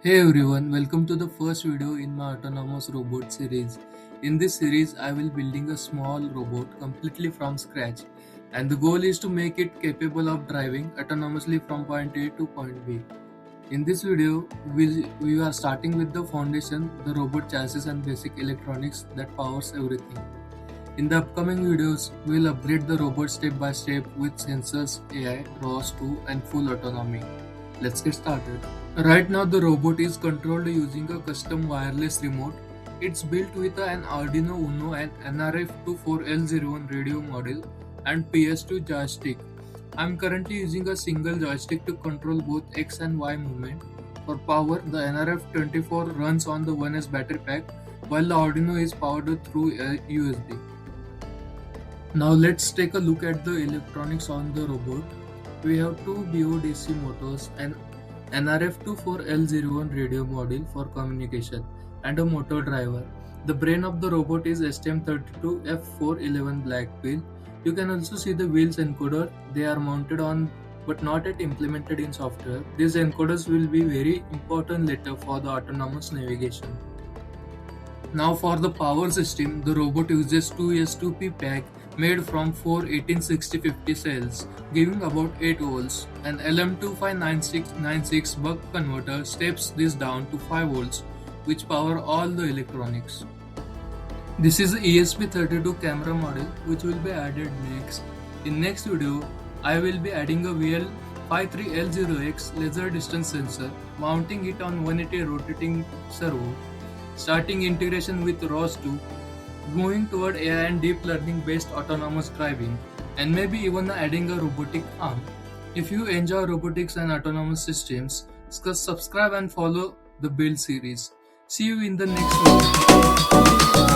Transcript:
Hey everyone, welcome to the first video in my autonomous robot series. In this series, I will building a small robot completely from scratch, and the goal is to make it capable of driving autonomously from point A to point B. In this video, we are starting with the foundation, the robot chassis and basic electronics that powers everything. In the upcoming videos, we will upgrade the robot step by step with sensors, AI, ROS2 and full autonomy. Let's get started. Right now the robot is controlled using a custom wireless remote. It's built with an Arduino Uno and NRF24L01 radio module and PS2 joystick. I'm currently using a single joystick to control both X and Y movement. For power, the NRF24 runs on the 1S battery pack while the Arduino is powered through a USB. Now let's take a look at the electronics on the robot. We have two BODC motors, an NRF24L01 radio module for communication, and a motor driver. The brain of the robot is STM32 BlackPill. You can also see the wheels encoder. They are mounted on but not yet implemented in software. These encoders will be very important later for the autonomous navigation. Now for the power system, the robot uses two S2P pack made from four 1860-50 cells, giving about 8 volts. An LM259696 buck converter steps this down to 5 volts, which power all the electronics. This is the ESP32 camera model, which will be added next. In next video, I will be adding a VL53L0X laser distance sensor, mounting it on 180 rotating servo, starting integration with ROS2, moving toward AI and deep learning based autonomous driving, and maybe even adding a robotic arm. If you enjoy robotics and autonomous systems, subscribe and follow the build series. See you in the next video.